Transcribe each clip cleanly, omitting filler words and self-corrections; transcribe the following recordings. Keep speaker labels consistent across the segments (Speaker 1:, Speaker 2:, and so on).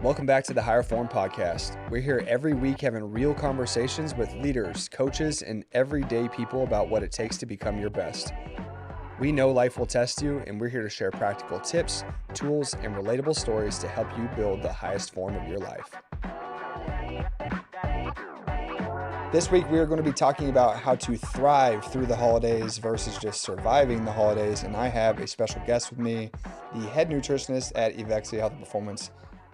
Speaker 1: Welcome back to the Higher Form Podcast. We're here every week having real conversations with leaders, coaches, and everyday people about what it takes to become your best. We know life will test you, and we're here to share practical tips, tools, and relatable stories to help you build the highest form of your life. This week, we are going to be talking about how to thrive through the holidays versus just surviving the holidays. And I have a special guest with me, the head nutritionist at Evexia Health and Performance,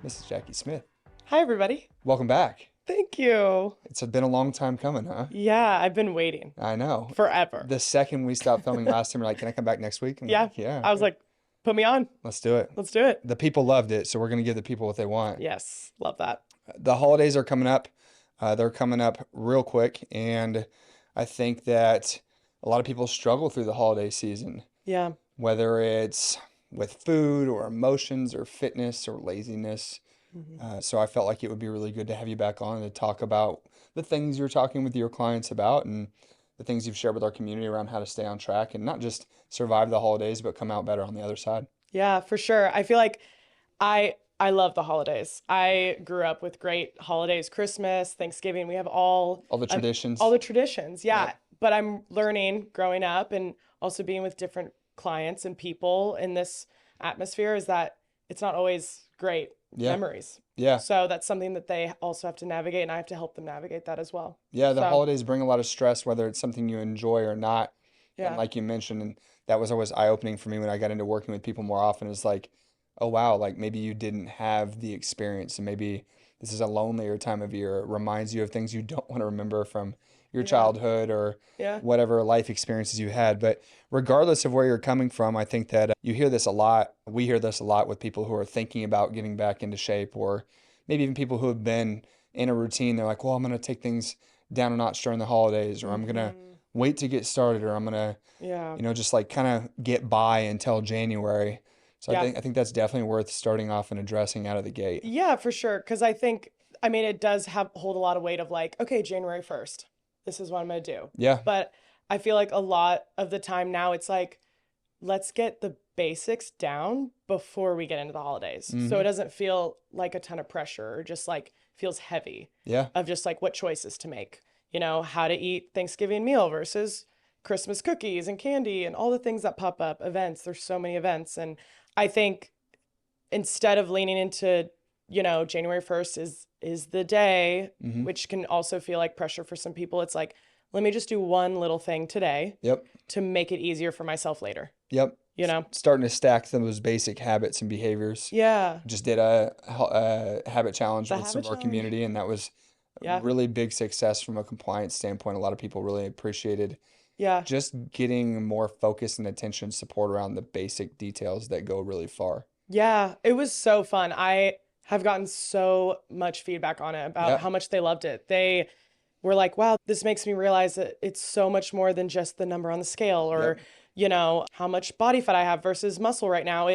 Speaker 1: Mrs. Jacque Smith.
Speaker 2: Hi, everybody.
Speaker 1: Welcome back.
Speaker 2: Thank you.
Speaker 1: It's been a long time coming, huh?
Speaker 2: Yeah, I've been waiting
Speaker 1: I know.
Speaker 2: forever.
Speaker 1: The second we stopped filming last time, we're like, can I come back next week? And
Speaker 2: Yeah.
Speaker 1: like, yeah.
Speaker 2: I was like, put me on.
Speaker 1: Let's do it.
Speaker 2: Let's do it.
Speaker 1: The people loved it, so we're going to give the people what they want.
Speaker 2: Yes. Love that.
Speaker 1: The holidays are coming up. They're coming up real quick, and I think that a lot of people struggle through the holiday season,
Speaker 2: Yeah.
Speaker 1: whether it's with food or emotions or fitness or laziness. So I felt like it would be really good to have you back on to talk about the things you're talking with your clients about and the things you've shared with our community around how to stay on track and not just survive the holidays, but come out better on the other side.
Speaker 2: Yeah, for sure. I feel like I love the holidays. I grew up with great holidays, Christmas, Thanksgiving. We have all
Speaker 1: the traditions.
Speaker 2: All the traditions. Yeah.
Speaker 1: Yep.
Speaker 2: But I'm learning growing up and also being with different clients and people in this atmosphere is that it's not always great memories.
Speaker 1: Yeah.
Speaker 2: So that's something that they also have to navigate, and I have to help them navigate that as well.
Speaker 1: Yeah, the holidays bring a lot of stress, whether it's something you enjoy or not.
Speaker 2: Yeah.
Speaker 1: And like you mentioned, and that was always eye-opening for me when I got into working with people more often, is like, oh wow, like maybe you didn't have the experience and maybe this is a lonelier time of year. It reminds you of things you don't want to remember from your childhood or whatever life experiences you had. But regardless of where you're coming from, I think that you hear this a lot. We hear this a lot with people who are thinking about getting back into shape, or maybe even people who have been in a routine. They're like, well, I'm going to take things down a notch during the holidays, or I'm going to wait to get started, or I'm going to, just like kind of get by until January. So I think that's definitely worth starting off and addressing out of the gate.
Speaker 2: Yeah, for sure. Because I think, it does hold a lot of weight of like, okay, January 1st, this is what I'm going to do.
Speaker 1: Yeah.
Speaker 2: But I feel like a lot of the time now it's like, let's get the basics down before we get into the holidays. So it doesn't feel like a ton of pressure or just like feels heavy.
Speaker 1: Yeah.
Speaker 2: Of just like what choices to make, how to eat Thanksgiving meal versus Christmas cookies and candy and all the things that pop up, events. There's so many events. And I think instead of leaning into, January 1st is the day, which can also feel like pressure for some people. It's like, let me just do one little thing today to make it easier for myself later.
Speaker 1: Yep. Starting to stack some of those basic habits and behaviors.
Speaker 2: Yeah.
Speaker 1: Just did a habit challenge with some of our community, and that was a really big success from a compliance standpoint. A lot of people really appreciated just getting more focus and attention support around the basic details that go really far.
Speaker 2: Yeah, it was so fun. I have gotten so much feedback on it about how much they loved it. They were like, wow, this makes me realize that it's so much more than just the number on the scale or, how much body fat I have versus muscle right now.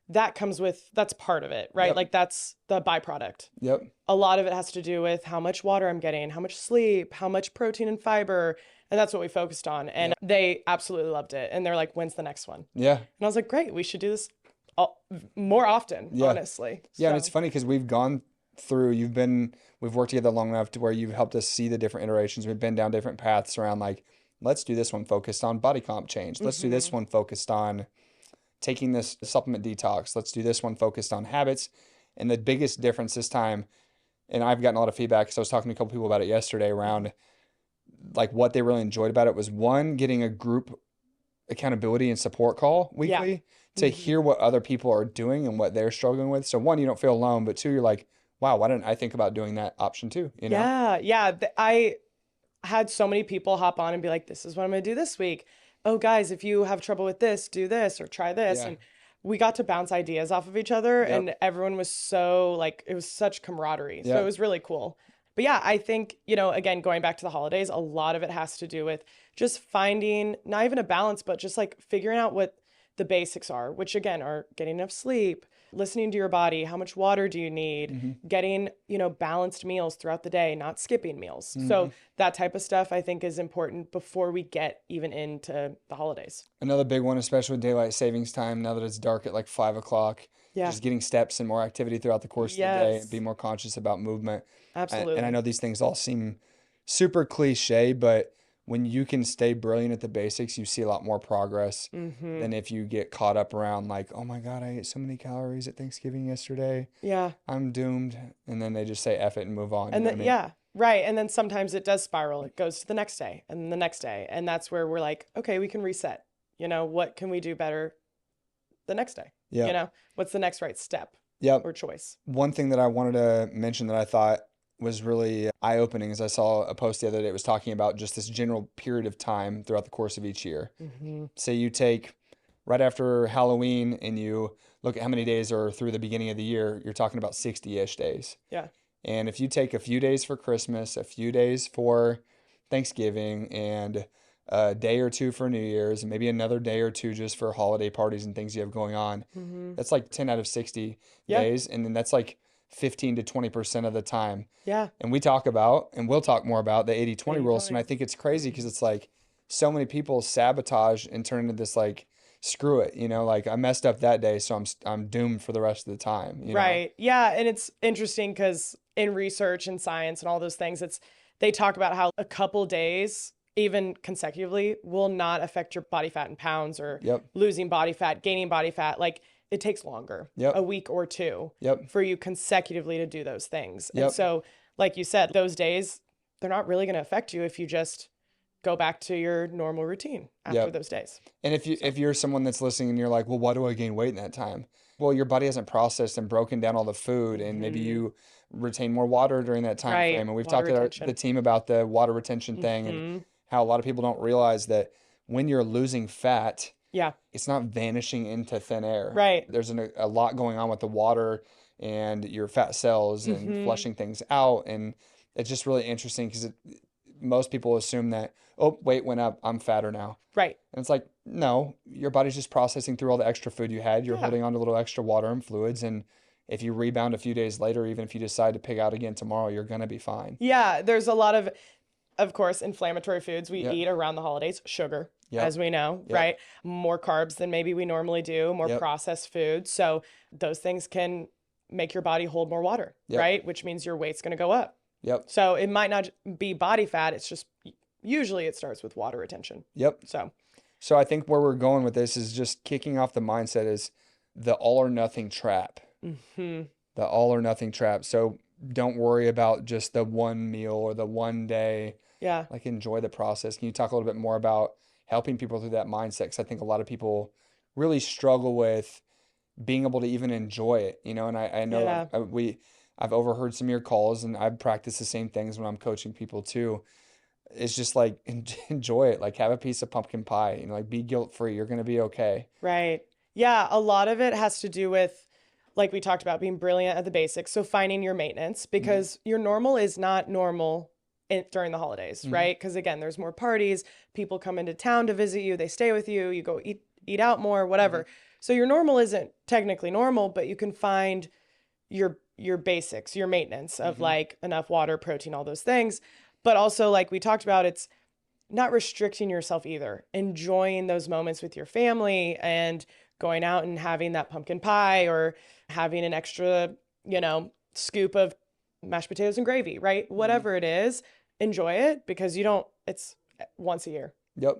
Speaker 2: That's part of it, right? Like that's the byproduct.
Speaker 1: Yep.
Speaker 2: A lot of it has to do with how much water I'm getting, how much sleep, how much protein and fiber. And that's what we focused on. And they absolutely loved it. And they're like, when's the next one? Yeah. And I was like, great, we should do this more often, honestly.
Speaker 1: Yeah, and it's funny because we've gone through, we've worked together long enough to where you've helped us see the different iterations. We've been down different paths around like, let's do this one focused on body comp change. Let's do this one focused on taking this supplement detox. Let's do this one focused on habits. And the biggest difference this time, and I've gotten a lot of feedback because I was talking to a couple people about it yesterday around like what they really enjoyed about it was one, getting a group accountability and support call weekly to hear what other people are doing and what they're struggling with. So one, you don't feel alone, but two, you're like, wow, why didn't I think about doing that option too?
Speaker 2: Yeah. I had so many people hop on and be like, this is what I'm going to do this week. Oh, guys, if you have trouble with this, do this or try this. And we got to bounce ideas off of each other and everyone was so like, it was such camaraderie. So it was really cool. But yeah, I think, again, going back to the holidays, a lot of it has to do with just finding not even a balance, but just like figuring out what the basics are, which again are getting enough sleep, listening to your body, how much water do you need, getting, balanced meals throughout the day, not skipping meals. So that type of stuff I think is important before we get even into the holidays.
Speaker 1: Another big one, especially with daylight savings time, now that it's dark at like 5 o'clock,
Speaker 2: Yeah.
Speaker 1: just getting steps and more activity throughout the course of the day and be
Speaker 2: Yes.
Speaker 1: more conscious about movement. And I
Speaker 2: Absolutely.
Speaker 1: know these things all seem super cliche, but when you can stay brilliant at the basics, you see a lot more progress
Speaker 2: Mm-hmm.
Speaker 1: than if you get caught up around like, oh my God, I ate so many calories at Thanksgiving yesterday.
Speaker 2: Yeah.
Speaker 1: I'm doomed. And then they just say F it and move on. You
Speaker 2: And
Speaker 1: know
Speaker 2: then,
Speaker 1: what I mean?
Speaker 2: yeah, right. And then sometimes it does spiral. It goes to the next day and the next day. And that's where we're like, okay, we can reset. What can we do better the next day?
Speaker 1: Yep.
Speaker 2: What's the next right step
Speaker 1: Yep.
Speaker 2: or choice?
Speaker 1: One thing that I wanted to mention that I thought was really eye-opening is I saw a post the other day. It was talking about just this general period of time throughout the course of each year.
Speaker 2: Mm-hmm.
Speaker 1: Say you take right after Halloween and you look at how many days are through the beginning of the year, you're talking about 60-ish days.
Speaker 2: Yeah.
Speaker 1: And if you take a few days for Christmas, a few days for Thanksgiving, and a day or two for New Year's, and maybe another day or two just for holiday parties and things you have going on,
Speaker 2: Mm-hmm.
Speaker 1: that's like 10 out of 60
Speaker 2: Yeah.
Speaker 1: days. And then that's like 15 to 20% of the time.
Speaker 2: Yeah.
Speaker 1: And we talk about, and we'll talk more about the 80/20 rules. And
Speaker 2: 80/20.
Speaker 1: I think it's crazy because
Speaker 2: Mm-hmm.
Speaker 1: it's like so many people sabotage and turn into this like, screw it, like I messed up that day, so I'm doomed for the rest of the time.
Speaker 2: Right. Yeah. And it's interesting because in research and science and all those things, they talk about how a couple days, even consecutively, will not affect your body fat in pounds or
Speaker 1: Yep.
Speaker 2: losing body fat, gaining body fat. Like it takes longer,
Speaker 1: Yep.
Speaker 2: a week or two,
Speaker 1: Yep.
Speaker 2: for you consecutively to do those things. And
Speaker 1: Yep.
Speaker 2: so, like you said, those days, they're not really going to affect you if you just go back to your normal routine after
Speaker 1: Yep.
Speaker 2: those days.
Speaker 1: And
Speaker 2: So,
Speaker 1: if you're someone that's listening and you're like, well, why do I gain weight in that time? Well, your body hasn't processed and broken down all the food, and maybe
Speaker 2: hmm
Speaker 1: you retain more water during that time
Speaker 2: right.
Speaker 1: frame. And we've
Speaker 2: Water
Speaker 1: talked to the
Speaker 2: retention.
Speaker 1: team about the water retention thing and
Speaker 2: hmm
Speaker 1: how a lot of people don't realize that when you're losing fat,
Speaker 2: Yeah.
Speaker 1: it's not vanishing into thin air.
Speaker 2: Right.
Speaker 1: There's a lot going on with the water and your fat cells and
Speaker 2: hmm
Speaker 1: flushing things out. And it's just really interesting because most people assume that, oh, weight went up, I'm fatter now.
Speaker 2: Right.
Speaker 1: And it's like, no, your body's just processing through all the extra food you had. You're
Speaker 2: Yeah.
Speaker 1: holding on to a little extra water and fluids. And if you rebound a few days later, even if you decide to pig out again tomorrow, you're going to be fine.
Speaker 2: Yeah. There's a lot of course, inflammatory foods we
Speaker 1: Yep.
Speaker 2: eat around the holidays, sugar,
Speaker 1: Yep.
Speaker 2: as we know,
Speaker 1: Yep.
Speaker 2: right? More carbs than maybe we normally do, more
Speaker 1: Yep.
Speaker 2: processed foods. So those things can make your body hold more water,
Speaker 1: Yep.
Speaker 2: right? Which means your weight's going to go up.
Speaker 1: Yep.
Speaker 2: So it might not be body fat. It's just usually it starts with water retention.
Speaker 1: Yep.
Speaker 2: So,
Speaker 1: So I think where we're going with this is just kicking off the mindset is the all or nothing trap.
Speaker 2: hmm
Speaker 1: The all or nothing trap. So don't worry about just the one meal or the one day.
Speaker 2: yeah,
Speaker 1: Like enjoy the process. Can you talk a little bit more about helping people through that mindset? Because I think a lot of people really struggle with being able to even enjoy it, and I know
Speaker 2: yeah,
Speaker 1: I've overheard some of your calls and I've practiced the same things when I'm coaching people too. It's just like enjoy it, like have a piece of pumpkin pie, like be guilt free. You're gonna be okay.
Speaker 2: right. Yeah, a lot of it has to do with, like we talked about, being brilliant at the basics. So finding your maintenance
Speaker 1: Mm-hmm.
Speaker 2: because your normal is not normal during the holidays,
Speaker 1: Mm-hmm.
Speaker 2: right? Because again, there's more parties, people come into town to visit you, they stay with you, you go eat out more,
Speaker 1: Mm-hmm.
Speaker 2: whatever. So your normal isn't technically normal, but you can find your basics, your maintenance of
Speaker 1: Mm-hmm.
Speaker 2: like enough water, protein, all those things. But also, like we talked about, it's not restricting yourself either, enjoying those moments with your family and going out and having that pumpkin pie or having an extra, scoop of mashed potatoes and gravy, right?
Speaker 1: Mm-hmm.
Speaker 2: Whatever it is, enjoy it because you don't, it's once a year,
Speaker 1: Yep.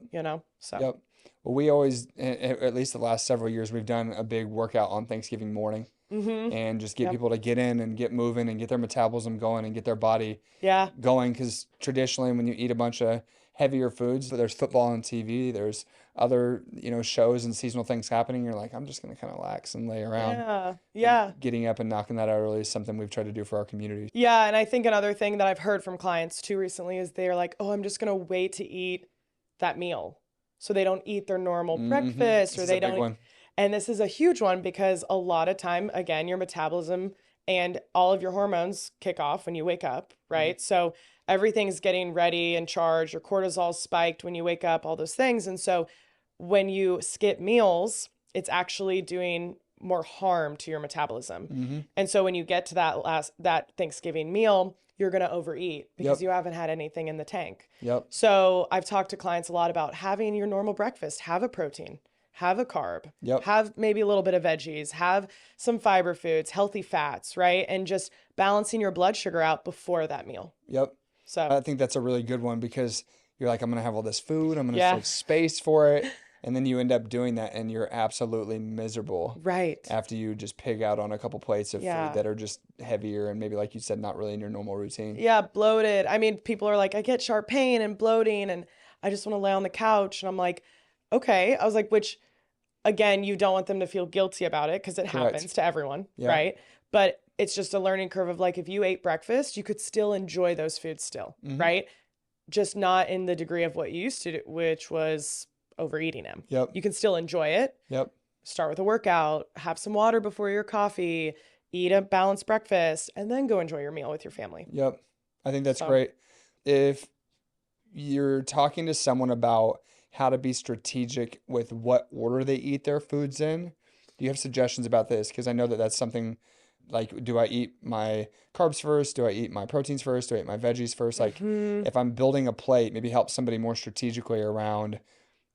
Speaker 2: So,
Speaker 1: Yep. Well, we always, at least the last several years, we've done a big workout on Thanksgiving morning
Speaker 2: mm-hmm.
Speaker 1: and just get
Speaker 2: Yep.
Speaker 1: people to get in and get moving and get their metabolism going and get their body
Speaker 2: Yeah.
Speaker 1: going. Because traditionally, when you eat a bunch of heavier foods, there's football on TV, there's other, shows and seasonal things happening. You're like, I'm just going to kind of relax and lay around.
Speaker 2: Yeah.
Speaker 1: And
Speaker 2: Yeah.
Speaker 1: getting up and knocking that out early is something we've tried to do for our community.
Speaker 2: Yeah. And I think another thing that I've heard from clients too recently is they're like, oh, I'm just going to wait to eat that meal. So they don't eat their normal
Speaker 1: Mm-hmm.
Speaker 2: breakfast
Speaker 1: This
Speaker 2: or
Speaker 1: is a
Speaker 2: they
Speaker 1: big
Speaker 2: don't.
Speaker 1: one.
Speaker 2: And this is a huge one because a lot of time, again, your metabolism and all of your hormones kick off when you wake up, right? So everything's getting ready and charged, your cortisol's spiked when you wake up, all those things. And so when you skip meals, it's actually doing more harm to your metabolism.
Speaker 1: Mm-hmm.
Speaker 2: And so when you get to that Thanksgiving meal, you're going to overeat because
Speaker 1: Yep.
Speaker 2: you haven't had anything in the tank.
Speaker 1: Yep.
Speaker 2: So I've talked to clients a lot about having your normal breakfast, have a protein, have a carb,
Speaker 1: Yep.
Speaker 2: have maybe a little bit of veggies, have some fiber foods, healthy fats, right? And just balancing your blood sugar out before that meal.
Speaker 1: Yep.
Speaker 2: So,
Speaker 1: I think that's a really good one because you're like, I'm going to have all this food, I'm going to
Speaker 2: yeah,
Speaker 1: save space for it. And then you end up doing that and you're absolutely miserable
Speaker 2: right.
Speaker 1: after you just pig out on a couple plates of food
Speaker 2: Yeah.
Speaker 1: that are just heavier and maybe, like you said, not really in your normal routine.
Speaker 2: Yeah, bloated. I mean, people are like, I get sharp pain and bloating and I just want to lay on the couch. And I'm like, okay. I was like, which again, you don't want them to feel guilty about it because it
Speaker 1: Correct.
Speaker 2: happens to everyone,
Speaker 1: Yeah.
Speaker 2: right? But it's just a learning curve of like if you ate breakfast, you could still enjoy those foods still,
Speaker 1: Hmm.
Speaker 2: right? Just not in the degree of what you used to do, which was overeating them.
Speaker 1: Yep.
Speaker 2: You can still enjoy it.
Speaker 1: Yep.
Speaker 2: Start with a workout, have some water before your coffee, eat a balanced breakfast, and then go enjoy your meal with your family.
Speaker 1: Yep. I think that's
Speaker 2: So,
Speaker 1: great. If you're talking to someone about how to be strategic with what order they eat their foods in, do you have suggestions about this? Because I know that that's something like, do I eat my carbs first? Do I eat my proteins first? Do I eat my veggies first? Like,
Speaker 2: mhm.
Speaker 1: if I'm building a plate, maybe help somebody more strategically around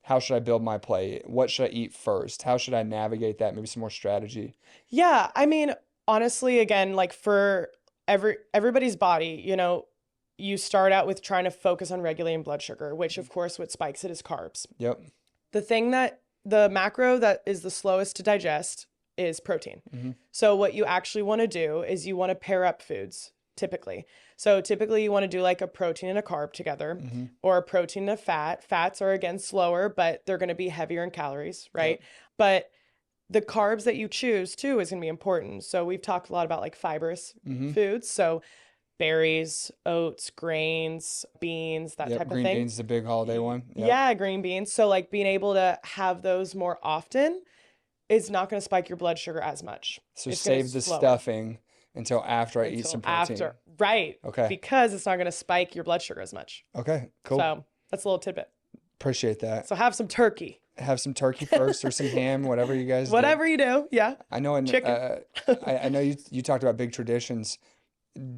Speaker 1: how should I build my plate? What should I eat first? How should I navigate that? Maybe some more strategy.
Speaker 2: Yeah, I mean, honestly, again, like for everybody's body, you start out with trying to focus on regulating blood sugar, which of course what spikes it is carbs.
Speaker 1: Yep.
Speaker 2: The macro that is the slowest to digest is protein.
Speaker 1: Hmm.
Speaker 2: So what you actually want to do is you want to pair up foods typically. So typically you want to do like a protein and a carb together
Speaker 1: Hmm.
Speaker 2: or a protein and a fat. Fats are again slower, but they're going to be heavier in calories, right?
Speaker 1: Yep.
Speaker 2: But the carbs that you choose too is going to be important. So we've talked a lot about like fibrous
Speaker 1: Hmm.
Speaker 2: foods. So berries, oats, grains, beans, that
Speaker 1: Yep.
Speaker 2: type of
Speaker 1: Green
Speaker 2: thing.
Speaker 1: beans is a big holiday one. Yep.
Speaker 2: Yeah, green beans. So like being able to have those more often is not going to spike your blood sugar as much.
Speaker 1: So
Speaker 2: It's going to
Speaker 1: save the
Speaker 2: slower
Speaker 1: stuffing until after I eat
Speaker 2: until
Speaker 1: some protein.
Speaker 2: after. Right.
Speaker 1: Okay.
Speaker 2: Because it's not going to spike your blood sugar as much.
Speaker 1: Okay. Cool.
Speaker 2: So that's a little tidbit.
Speaker 1: Appreciate that.
Speaker 2: So have some turkey.
Speaker 1: Have some turkey first or some ham, whatever you guys do.
Speaker 2: Whatever you do. Yeah.
Speaker 1: I know, and
Speaker 2: Chicken.
Speaker 1: I know you talked about big traditions.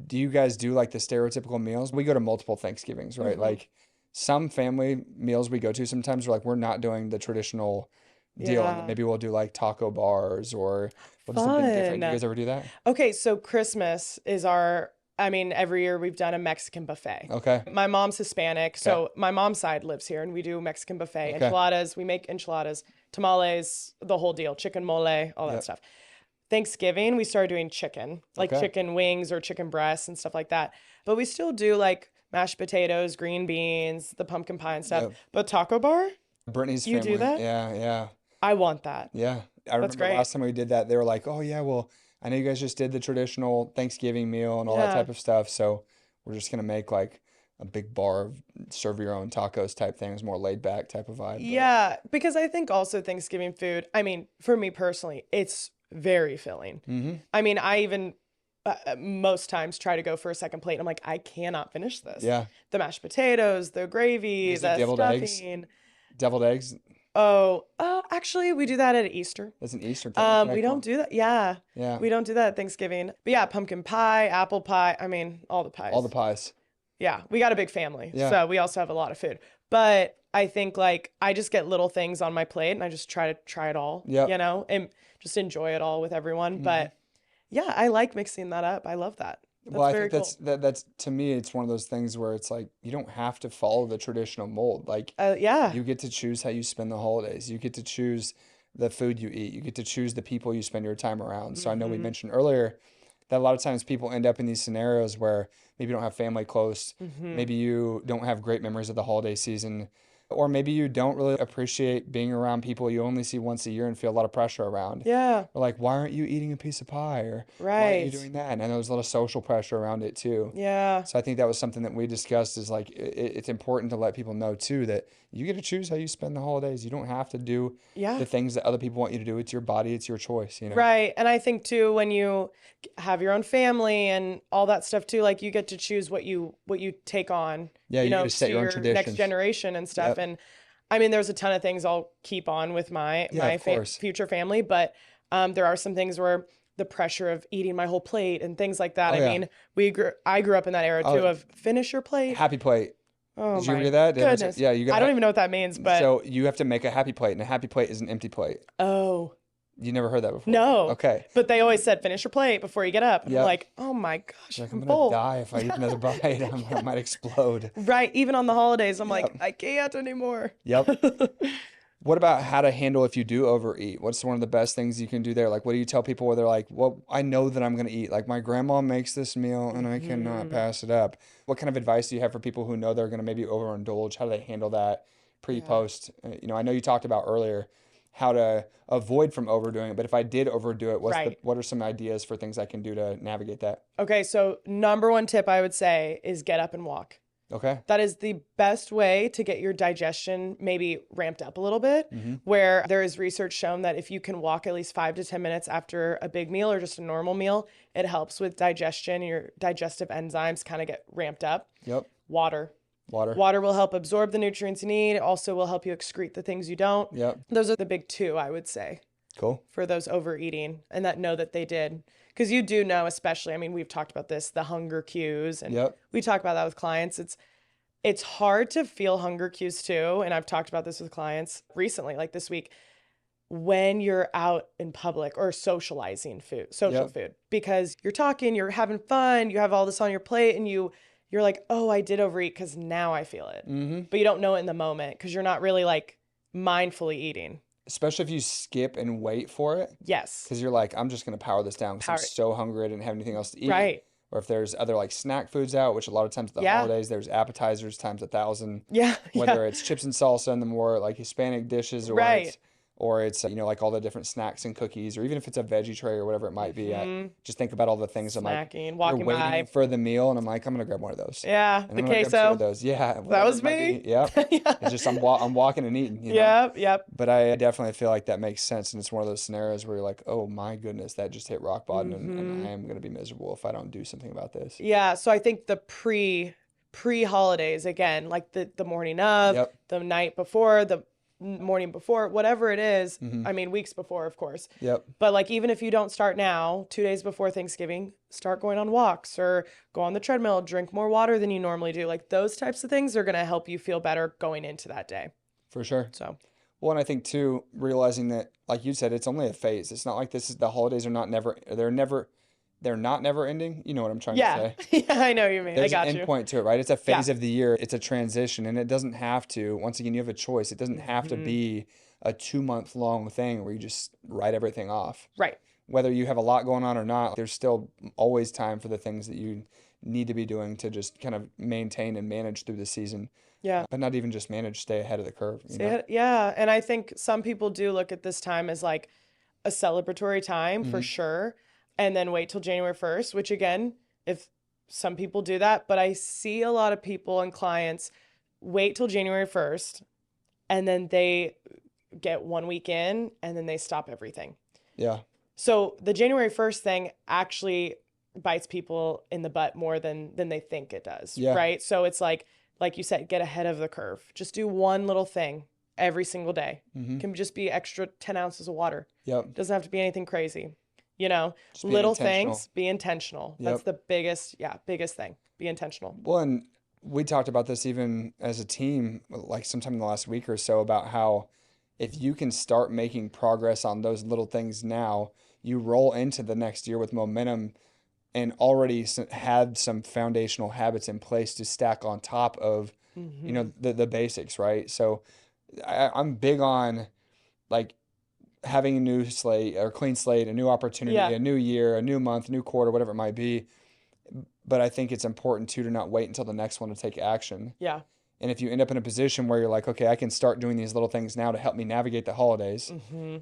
Speaker 1: Do you guys do like the stereotypical meals? We go to multiple Thanksgivings, right?
Speaker 2: Hmm.
Speaker 1: Like some family meals we go to sometimes we're like, we're not doing the traditional deal. And
Speaker 2: Yeah.
Speaker 1: maybe we'll do like taco bars or we'll do something different. Do you
Speaker 2: Fun.
Speaker 1: guys ever do that?
Speaker 2: Okay, so Christmas is I mean, every year we've done a Mexican buffet.
Speaker 1: Okay.
Speaker 2: My mom's Hispanic,
Speaker 1: Okay.
Speaker 2: so my mom's side lives here and we do Mexican buffet.
Speaker 1: Okay.
Speaker 2: Enchiladas, we make enchiladas, tamales, the whole deal, chicken mole, all that
Speaker 1: Yep.
Speaker 2: stuff. Thanksgiving, we started doing chicken, like
Speaker 1: Okay.
Speaker 2: chicken wings or chicken breasts and stuff like that. But we still do like mashed potatoes, green beans, the pumpkin pie and stuff.
Speaker 1: Yep.
Speaker 2: But taco bar,
Speaker 1: Brittany's
Speaker 2: you do
Speaker 1: family.
Speaker 2: that?
Speaker 1: Yeah, yeah.
Speaker 2: I want that.
Speaker 1: Yeah. I
Speaker 2: That's
Speaker 1: remember
Speaker 2: great.
Speaker 1: last time we did that, they were like, "Oh yeah, well, I know you guys just did the traditional Thanksgiving meal and all that
Speaker 2: Yeah.
Speaker 1: type of stuff, so we're just gonna make like a big bar of serve your own tacos type thing. It was more laid back type of vibe, but
Speaker 2: Yeah, because I think also Thanksgiving food, I mean, for me personally, it's very filling.
Speaker 1: mm-hmm.
Speaker 2: I mean, I even most times try to go for a second plate. I'm like, I cannot finish this.
Speaker 1: Yeah.
Speaker 2: The mashed potatoes, the gravy,
Speaker 1: Is it
Speaker 2: the
Speaker 1: deviled eggs?
Speaker 2: stuffing.
Speaker 1: Deviled eggs.
Speaker 2: Oh, actually, we do that at Easter.
Speaker 1: That's an Easter thing. Okay,
Speaker 2: We
Speaker 1: cool.
Speaker 2: don't do that. Yeah,
Speaker 1: Yeah.
Speaker 2: we don't do that at Thanksgiving. But yeah, pumpkin pie, apple pie. I mean, all the pies.
Speaker 1: All the pies.
Speaker 2: Yeah, we got a big family,
Speaker 1: Yeah.
Speaker 2: so we also have a lot of food. But I think like I just get little things on my plate and I just try to try it all,
Speaker 1: Yep.
Speaker 2: and just enjoy it all with everyone.
Speaker 1: Mhm.
Speaker 2: But yeah, I like mixing that up. I love that. That's
Speaker 1: Well, I
Speaker 2: very
Speaker 1: think
Speaker 2: cool.
Speaker 1: that's to me, it's one of those things where it's like you don't have to follow the traditional mold. Like
Speaker 2: Yeah.
Speaker 1: you get to choose how you spend the holidays. You get to choose the food you eat. You get to choose the people you spend your time around. So I know we
Speaker 2: Hmm.
Speaker 1: mentioned earlier that a lot of times people end up in these scenarios where maybe you don't have family close,
Speaker 2: Hmm.
Speaker 1: maybe you don't have great memories of the holiday season, or maybe you don't really appreciate being around people you only see once a year and feel a lot of pressure around.
Speaker 2: Yeah.
Speaker 1: Or like, why aren't you eating a piece of pie? Or why aren't you
Speaker 2: Right.
Speaker 1: doing that? And I know there's a lot of social pressure around it too.
Speaker 2: Yeah.
Speaker 1: So I think that was something that we discussed is like it's important to let people know too that you get to choose how you spend the holidays. You don't have to do
Speaker 2: Yeah.
Speaker 1: the things that other people want you to do. It's your body, it's your choice, you know.
Speaker 2: Right. And I think too, when you have your own family and all that stuff too, like you get to choose what you take on,
Speaker 1: Yeah, you get to set
Speaker 2: to
Speaker 1: your own
Speaker 2: your next
Speaker 1: traditions.
Speaker 2: generation and stuff.
Speaker 1: Yep.
Speaker 2: And I mean, there's a ton of things I'll keep on with
Speaker 1: Yeah, of course.
Speaker 2: future family, but there are some things where the pressure of eating my whole plate and things like that.
Speaker 1: Oh
Speaker 2: I
Speaker 1: yeah.
Speaker 2: mean, I grew up in that era too
Speaker 1: Oh,
Speaker 2: of finish your plate.
Speaker 1: happy plate.
Speaker 2: Oh
Speaker 1: Did you ever
Speaker 2: my
Speaker 1: get that?
Speaker 2: goodness.
Speaker 1: Yeah, you
Speaker 2: I
Speaker 1: got
Speaker 2: don't even know what that means, but
Speaker 1: so you have to make a happy plate, and a happy plate is an empty plate.
Speaker 2: oh,
Speaker 1: You never heard that before.
Speaker 2: no.
Speaker 1: Okay.
Speaker 2: But they always said finish your plate before you get up. And I'm
Speaker 1: Yep.
Speaker 2: like, oh my
Speaker 1: She's
Speaker 2: gosh,
Speaker 1: like, I'm
Speaker 2: I'm
Speaker 1: gonna
Speaker 2: full.
Speaker 1: die if I eat another bite. I might explode.
Speaker 2: Right. Even on the holidays, I'm like,
Speaker 1: Yep.
Speaker 2: I can't anymore.
Speaker 1: Yep. What about how to handle if you do overeat? What's one of the best things you can do there? Like, what do you tell people where they're like, well, I know that I'm going to eat. Like, my grandma makes this meal and I cannot
Speaker 2: Hmm.
Speaker 1: pass it up. What kind of advice do you have for people who know they're going to maybe overindulge? How do they handle that pre,
Speaker 2: Yeah.
Speaker 1: post? I know you talked about earlier how to avoid from overdoing it, but if I did overdo it,
Speaker 2: Right.
Speaker 1: what are some ideas for things I can do to navigate that?
Speaker 2: Okay. So, number one tip I would say is get up and walk.
Speaker 1: Okay.
Speaker 2: That is the best way to get your digestion maybe ramped up a little bit,
Speaker 1: Mm-hmm.
Speaker 2: where there is research shown that if you can walk at least 5 to 10 minutes after a big meal or just a normal meal, it helps with digestion. Your digestive enzymes kind of get ramped up.
Speaker 1: Yep.
Speaker 2: Water.
Speaker 1: Water.
Speaker 2: Water will help absorb the nutrients you need. It also will help you excrete the things you don't.
Speaker 1: Yep.
Speaker 2: Those are the big two, I would say,
Speaker 1: Cool.
Speaker 2: for those overeating and that know that they did. Because you do know, especially, I mean, we've talked about this, the hunger cues, and
Speaker 1: Yep.
Speaker 2: we talk about that with clients. It's hard to feel hunger cues too. And I've talked about this with clients recently, like this week, when you're out in public or socializing social
Speaker 1: Yep.
Speaker 2: food, because you're talking, you're having fun, you have all this on your plate and you're like, oh, I did overeat because now I feel it.
Speaker 1: Mm-hmm.
Speaker 2: But you don't know it in the moment because you're not really like mindfully eating.
Speaker 1: Especially if you skip and wait for it.
Speaker 2: Yes.
Speaker 1: Because you're like, I'm just going to power this down because I'm
Speaker 2: Power.
Speaker 1: so hungry I didn't have anything else to eat.
Speaker 2: Right.
Speaker 1: Or if there's other like snack foods out, which a lot of times at the
Speaker 2: Yeah.
Speaker 1: holidays, there's appetizers times 1,000.
Speaker 2: Yeah.
Speaker 1: Whether
Speaker 2: Yeah.
Speaker 1: it's chips and salsa and the more like Hispanic dishes,
Speaker 2: Right.
Speaker 1: or it's like all the different snacks and cookies, or even if it's a veggie tray or whatever it might be.
Speaker 2: Mhm.
Speaker 1: Just think about all the things. I'm like,
Speaker 2: Snacking,
Speaker 1: you're
Speaker 2: walking
Speaker 1: waiting
Speaker 2: by.
Speaker 1: for the meal, and I'm like, I'm gonna grab one of those,
Speaker 2: Yeah.
Speaker 1: and
Speaker 2: The
Speaker 1: I'm gonna grab two of
Speaker 2: queso.
Speaker 1: those. Yeah,
Speaker 2: That
Speaker 1: whatever
Speaker 2: was
Speaker 1: it might
Speaker 2: me.
Speaker 1: be. Yep.
Speaker 2: Yeah.
Speaker 1: It's just I'm walking and eating.
Speaker 2: Yep. Yep.
Speaker 1: But I definitely feel like that makes sense, and it's one of those scenarios where you're like, oh my goodness, that just hit rock bottom, and I am gonna be miserable if I don't do something about this.
Speaker 2: Yeah, so I think the pre holidays again, like the morning of,
Speaker 1: Yep.
Speaker 2: the night before, the morning before, whatever it is.
Speaker 1: Mm-hmm.
Speaker 2: I mean, weeks before, of course.
Speaker 1: Yep.
Speaker 2: But like even if you don't start now, 2 days before Thanksgiving, start going on walks or go on the treadmill, drink more water than you normally do. Like those types of things are going to help you feel better going into that day.
Speaker 1: For sure.
Speaker 2: So,
Speaker 1: Well, and I think too, realizing that, like you said, it's only a phase. It's not like the holidays are not never, they're not never ending. You know what I'm trying to
Speaker 2: yeah.
Speaker 1: say?
Speaker 2: Yeah, I know what you mean. I
Speaker 1: There's an
Speaker 2: got
Speaker 1: end
Speaker 2: you.
Speaker 1: point to it, right? It's a
Speaker 2: Yeah.
Speaker 1: phase of the year. It's a transition, and it doesn't have to. Once again, you have a choice. It doesn't have to
Speaker 2: Mhm.
Speaker 1: be a 2 month long thing where you just write everything off.
Speaker 2: Right.
Speaker 1: Whether you have a lot going on or not, there's still always time for the things that you need to be doing to just kind of maintain and manage through the season.
Speaker 2: Yeah.
Speaker 1: But not even just manage, stay ahead of the curve, you know?
Speaker 2: Yeah. And I think some people do look at this time as like a celebratory time for
Speaker 1: Mhm.
Speaker 2: sure. And then wait till January 1st, which again, if some people do that, but I see a lot of people and clients wait till January 1st and then they get 1 week in and then they stop everything.
Speaker 1: Yeah.
Speaker 2: So the January 1st thing actually bites people in the butt more than they think it does,
Speaker 1: Yeah.
Speaker 2: right? So it's like you said, get ahead of the curve. Just do one little thing every single day.
Speaker 1: Mm-hmm.
Speaker 2: It can just be extra 10 ounces of water.
Speaker 1: Yep.
Speaker 2: Doesn't have to be anything crazy.
Speaker 1: Just be
Speaker 2: Little
Speaker 1: intentional.
Speaker 2: things, be intentional. That's
Speaker 1: Yep.
Speaker 2: the biggest thing. Be intentional.
Speaker 1: Well, and we talked about this even as a team, like sometime in the last week or so, about how if you can start making progress on those little things now, you roll into the next year with momentum and already had some foundational habits in place to stack on top of,
Speaker 2: Mhm.
Speaker 1: the basics, right? So I'm big on like having a new slate or clean slate, a new opportunity,
Speaker 2: Yeah.
Speaker 1: a new year, a new month, new quarter, whatever it might be. But I think it's important too to not wait until the next one to take action.
Speaker 2: Yeah.
Speaker 1: And if you end up in a position where you're like, okay, I can start doing these little things now to help me navigate the holidays,
Speaker 2: Hmm.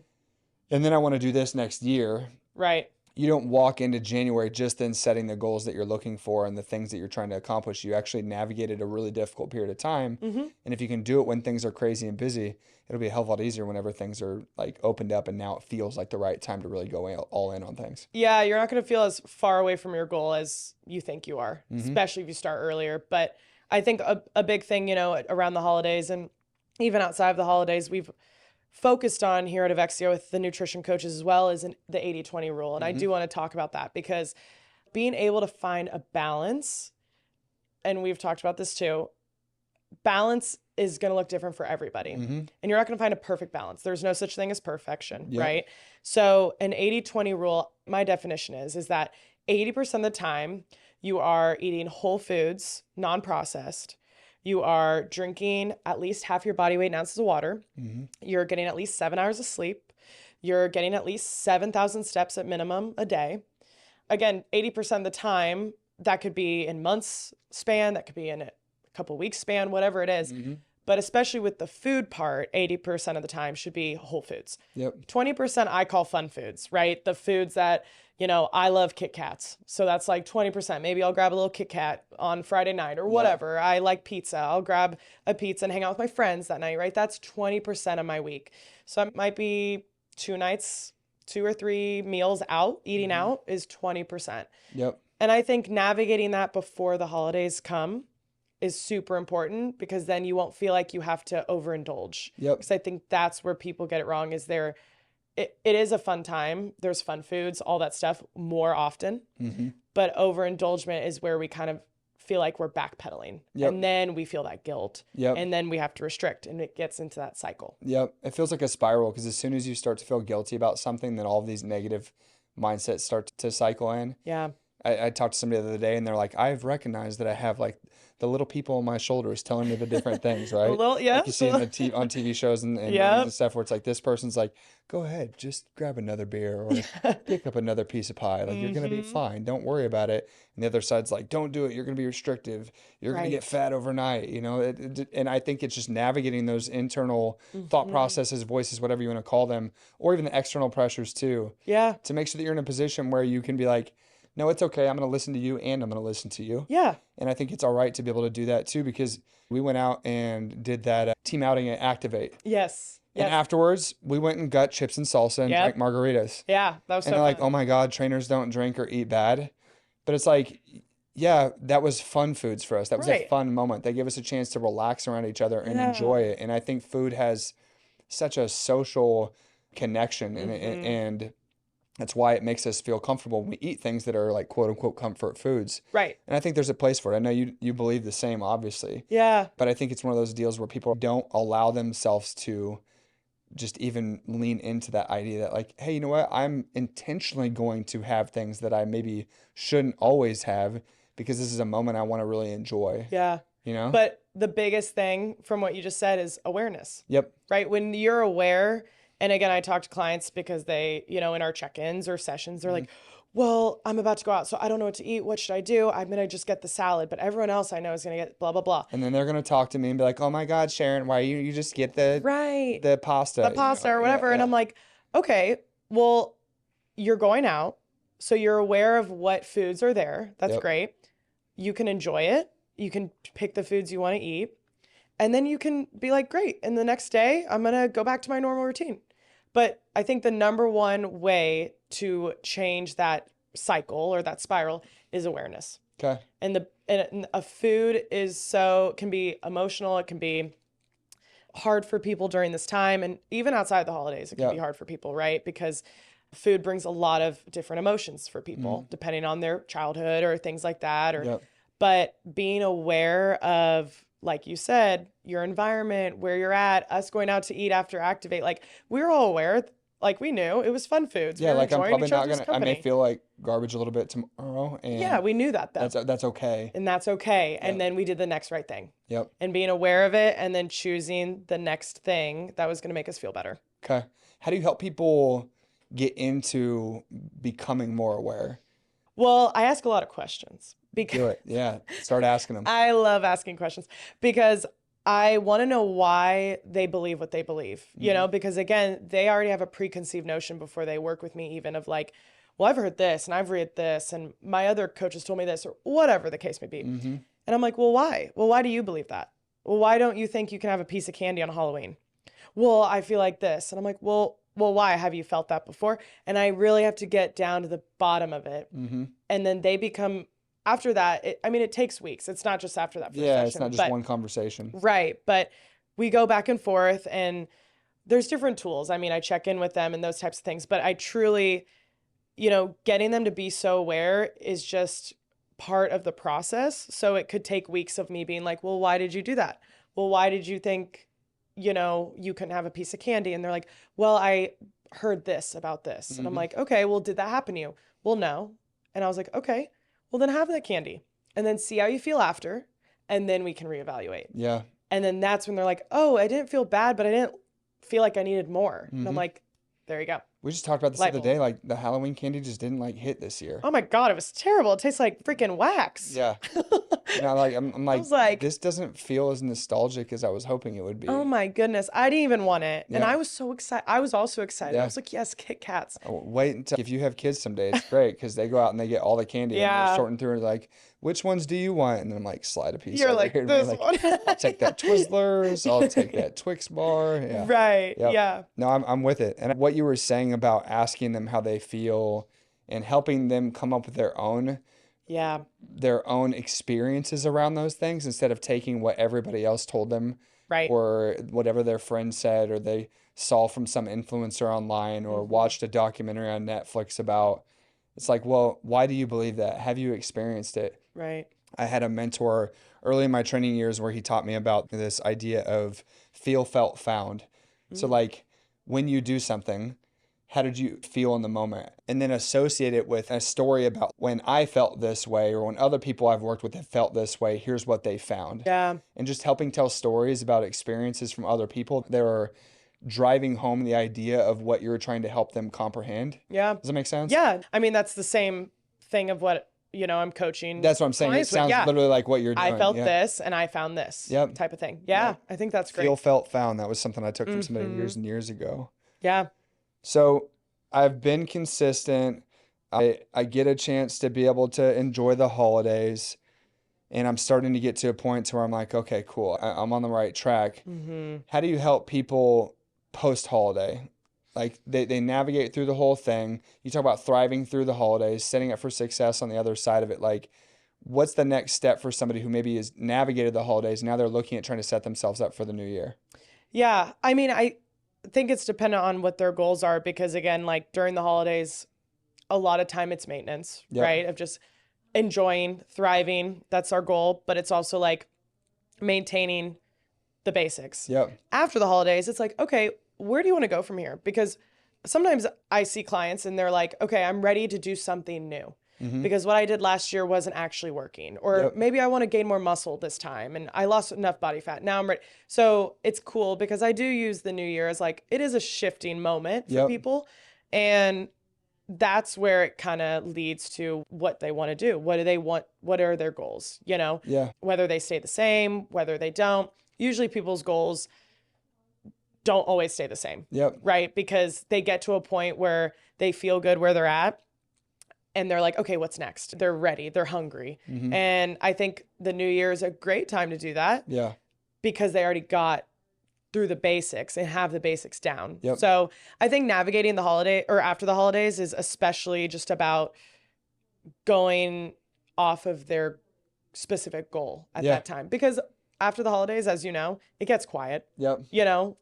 Speaker 1: and then I want to do this next year,
Speaker 2: Right.
Speaker 1: you don't walk into January just then setting the goals that you're looking for and the things that you're trying to accomplish. You actually navigated a really difficult period of time.
Speaker 2: Hmm.
Speaker 1: And if you can do it when things are crazy and busy, it'll be a hell of a lot easier whenever things are like opened up and now it feels like the right time to really go all in on things.
Speaker 2: Yeah, you're not going to feel as far away from your goal as you think you are,
Speaker 1: Mhm.
Speaker 2: especially if you start earlier. But I think a big thing, around the holidays and even outside of the holidays, we've focused on here at Evexia with the nutrition coaches as well as the 80-20 rule. And I do want to talk about that because being able to find a balance, and we've talked about this too, balance is going to look different for everybody.
Speaker 1: Mm-hmm.
Speaker 2: And you're not going to find a perfect balance. There's no such thing as perfection,
Speaker 1: Yep.
Speaker 2: right? So an 80-20 rule, my definition is that 80% of the time you are eating whole foods, non-processed. You are drinking at least half your body weight in ounces of water.
Speaker 1: Mm-hmm.
Speaker 2: You're getting at least 7 hours of sleep. You're getting at least 7,000 steps at minimum a day. Again, 80% of the time, that could be in months span, that could be in a couple weeks span, whatever it is.
Speaker 1: Mm-hmm.
Speaker 2: But especially with the food part, 80% of the time should be whole foods.
Speaker 1: Yep.
Speaker 2: 20% I call fun foods, right? The foods that, I love Kit Kats. So that's like 20%. Maybe I'll grab a little Kit Kat on Friday night or whatever. I like pizza. I'll grab a pizza and hang out with my friends that night, right? That's 20% of my week. So it might be 2 nights, 2 or 3 meals out, eating out is 20%.
Speaker 1: Yep.
Speaker 2: And I think navigating that before the holidays come is super important, because then you won't feel like you have to overindulge.
Speaker 1: Yep.
Speaker 2: Because I think that's where people get it wrong, is it is a fun time. There's fun foods, all that stuff more often.
Speaker 1: Mm-hmm.
Speaker 2: But overindulgement is where we kind of feel like we're backpedaling.
Speaker 1: Yep.
Speaker 2: And then we feel that guilt.
Speaker 1: Yep.
Speaker 2: And then we have to restrict, and it gets into that cycle.
Speaker 1: Yep. It feels like a spiral, because as soon as you start to feel guilty about something, then all of these negative mindsets start to cycle in.
Speaker 2: Yeah.
Speaker 1: I talked to somebody the other day, and they're like, I've recognized that I have like the little people on my shoulders telling me the different things, right? Like you see in on TV shows and movies and stuff, where it's like this person's like, go ahead, just grab another beer or pick up another piece of pie. Like, you're going to be fine. Don't worry about it. And the other side's like, don't do it. You're going to be restrictive. You're going to get fat overnight, and I think it's just navigating those internal thought processes, voices, whatever you want to call them, or even the external pressures too.
Speaker 2: Yeah.
Speaker 1: To make sure that you're in a position where you can be like, no, it's okay. I'm going to listen to you, and I'm going to listen to you.
Speaker 2: Yeah.
Speaker 1: And I think it's all right to be able to do that too, because we went out and did that team outing at Activate.
Speaker 2: Yes.
Speaker 1: And afterwards, we went and got chips and salsa and drank margaritas.
Speaker 2: Yeah, that was so
Speaker 1: And they're like,
Speaker 2: fun.
Speaker 1: oh my God, trainers don't drink or eat bad. But it's like, yeah, that was fun foods for us. That was a fun moment. They gave us a chance to relax around each other and enjoy it. And I think food has such a social connection, and that's why it makes us feel comfortable when we eat things that are like quote unquote comfort foods.
Speaker 2: Right.
Speaker 1: And I think there's a place for it. I know you believe the same, obviously.
Speaker 2: Yeah.
Speaker 1: But I think it's one of those deals where people don't allow themselves to just even lean into that idea that like, hey, you know what? I'm intentionally going to have things that I maybe shouldn't always have, because this is a moment I want to really enjoy.
Speaker 2: Yeah. But the biggest thing from what you just said is awareness.
Speaker 1: Yep.
Speaker 2: Right? When you're aware, and again, I talk to clients because they, in our check-ins or sessions, they're like, well, I'm about to go out, so I don't know what to eat. What should I do? I'm going to just get the salad, but everyone else I know is going to get blah, blah, blah.
Speaker 1: And then they're going to talk to me and be like, oh my God, Sharon, why you just get the pasta?
Speaker 2: The pasta or whatever. And I'm like, okay, well, you're going out, so you're aware of what foods are there. That's great. You can enjoy it. You can pick the foods you want to eat. And then you can be like, great. And the next day, I'm going to go back to my normal routine. But I think the number one way to change that cycle or that spiral is awareness.
Speaker 1: Okay.
Speaker 2: And a food can be emotional. It can be hard for people during this time. And even outside the holidays, it can be hard for people, right? Because food brings a lot of different emotions for people, depending on their childhood or things like that. But being aware of, like you said, your environment, where you're at, us going out to eat after Activate, like we were all aware, like we knew it was fun foods.
Speaker 1: Yeah, like I'm probably not gonna.
Speaker 2: Company.
Speaker 1: I may feel like garbage a little bit tomorrow, and
Speaker 2: we knew that though.
Speaker 1: That's okay.
Speaker 2: And that's okay. And then we did the next right thing.
Speaker 1: Yep.
Speaker 2: And being aware of it, and then choosing the next thing that was going to make us feel better.
Speaker 1: Okay. How do you help people get into becoming more aware?
Speaker 2: Well, I ask a lot of questions.
Speaker 1: Do it. Yeah. Start asking them.
Speaker 2: I love asking questions because I want to know why they believe what they believe, because again, they already have a preconceived notion before they work with me, even of like, well, I've heard this and I've read this and my other coaches told me this, or whatever the case may be. And I'm like, well, why? Well, why do you believe that? Well, why don't you think you can have a piece of candy on Halloween? Well, I feel like this. And I'm like, well, why? Have you felt that before? And I really have to get down to the bottom of it. And then they become, after that, it takes weeks. It's not just after that first session.
Speaker 1: It's not just one conversation.
Speaker 2: Right. But we go back and forth, and there's different tools. I check in with them and those types of things. But I truly, getting them to be so aware is just part of the process. So it could take weeks of me being like, well, why did you do that? well, why did you think, you couldn't have a piece of candy? And they're like, well, I heard this about this. And I'm
Speaker 1: Hmm.
Speaker 2: like, okay, well, did that happen to you? Well, no. And I was like, okay, well, then have that candy and then see how you feel after. And then we can reevaluate.
Speaker 1: Yeah.
Speaker 2: And then that's when they're like, oh, I didn't feel bad, but I didn't feel like I needed more. And I'm
Speaker 1: Hmm.
Speaker 2: like, there you go.
Speaker 1: We just talked about this the
Speaker 2: Light
Speaker 1: other
Speaker 2: bulb.
Speaker 1: day. Like the Halloween candy just didn't like hit this year.
Speaker 2: Oh my God, it was terrible. It tastes like freaking wax.
Speaker 1: Yeah. And I'm
Speaker 2: I
Speaker 1: like,
Speaker 2: was like,
Speaker 1: this doesn't feel as nostalgic as I was hoping it would
Speaker 2: oh
Speaker 1: be.
Speaker 2: my goodness. I didn't even want it. And
Speaker 1: Yeah.
Speaker 2: I was so excited. I was also excited. I
Speaker 1: Yeah.
Speaker 2: was like, yes, Kit Kats.
Speaker 1: Wait until if you have kids someday, it's great because they go out and they get all the candy and they're
Speaker 2: Yeah.
Speaker 1: sorting through and like, which ones do you want? And then I'm like, slide a piece
Speaker 2: You're
Speaker 1: over
Speaker 2: like,
Speaker 1: here to me.
Speaker 2: this
Speaker 1: Like,
Speaker 2: one.
Speaker 1: I'll take that Twizzlers. I'll take that Twix bar. Yeah.
Speaker 2: Right.
Speaker 1: Yep.
Speaker 2: Yeah.
Speaker 1: No, I'm with it. And what you were saying about asking them how they feel and helping them come up with
Speaker 2: Yeah.
Speaker 1: their own experiences around those things instead of taking what everybody else told them
Speaker 2: Right.
Speaker 1: or whatever their friend said or they saw from some influencer online or
Speaker 2: Hmm.
Speaker 1: watched a documentary on Netflix about. It's like, well, why do you believe that? Have you experienced it?
Speaker 2: Right.
Speaker 1: I had a mentor early in my training years where he taught me about this idea of feel, felt, found. So,
Speaker 2: Mm.
Speaker 1: like, when you do something, how did you feel in the moment? And then associate it with a story about when I felt this way or when other people I've worked with have felt this way, here's what they found.
Speaker 2: Yeah.
Speaker 1: And just helping tell stories about experiences from other people that are driving home the idea of what you're trying to help them comprehend.
Speaker 2: Yeah.
Speaker 1: Does that make sense?
Speaker 2: Yeah. I mean, that's the same thing of what, I'm coaching
Speaker 1: That's what I'm saying. It
Speaker 2: clients with.
Speaker 1: sounds
Speaker 2: Yeah.
Speaker 1: literally like what you're
Speaker 2: I
Speaker 1: doing.
Speaker 2: felt
Speaker 1: Yeah.
Speaker 2: this and I found this
Speaker 1: Yep.
Speaker 2: type of thing. Yeah.
Speaker 1: Yep.
Speaker 2: I think that's
Speaker 1: Feel,
Speaker 2: great.
Speaker 1: felt, found. That was something I took from somebody
Speaker 2: Hmm.
Speaker 1: years and years ago.
Speaker 2: Yeah.
Speaker 1: So I've been consistent. I get a chance to be able to enjoy the holidays, and I'm starting to get to a point to where I'm like, okay, cool. I'm on the right track.
Speaker 2: Hmm.
Speaker 1: How do you help people post holiday? Like they navigate through the whole thing. You talk about thriving through the holidays, setting up for success on the other side of it. Like, what's the next step for somebody who maybe has navigated the holidays? Now they're looking at trying to set themselves up for the new year.
Speaker 2: Yeah. I mean, I think it's dependent on what their goals are because, again, like during the holidays, a lot of time it's maintenance,
Speaker 1: Yep.
Speaker 2: right? Of just enjoying, thriving. That's our goal. But it's also like maintaining the basics.
Speaker 1: Yep.
Speaker 2: After the holidays, it's like, okay, where do you want to go from here? Because sometimes I see clients and they're like, okay, I'm ready to do something new
Speaker 1: Mm-hmm.
Speaker 2: because what I did last year wasn't actually working. Or
Speaker 1: Yep.
Speaker 2: maybe I want to gain more muscle this time and I lost enough body fat. Now I'm ready. So it's cool because I do use the new year as like, it is a shifting moment for
Speaker 1: Yep.
Speaker 2: people. And that's where it kind of leads to what they want to do. What do they want? What are their goals?
Speaker 1: Yeah.
Speaker 2: Whether they stay the same, whether they don't. Usually people's goals don't always stay the same,
Speaker 1: Yep.
Speaker 2: right? Because they get to a point where they feel good where they're at and they're like, okay, what's next? They're ready, they're hungry.
Speaker 1: Mm-hmm.
Speaker 2: And I think the new year is a great time to do that
Speaker 1: Yeah.
Speaker 2: because they already got through the basics and have the basics down.
Speaker 1: Yep.
Speaker 2: So I think navigating the holiday or after the holidays is especially just about going off of their specific goal at
Speaker 1: Yeah.
Speaker 2: that time. Because after the holidays, as you know, it gets quiet.
Speaker 1: Yep.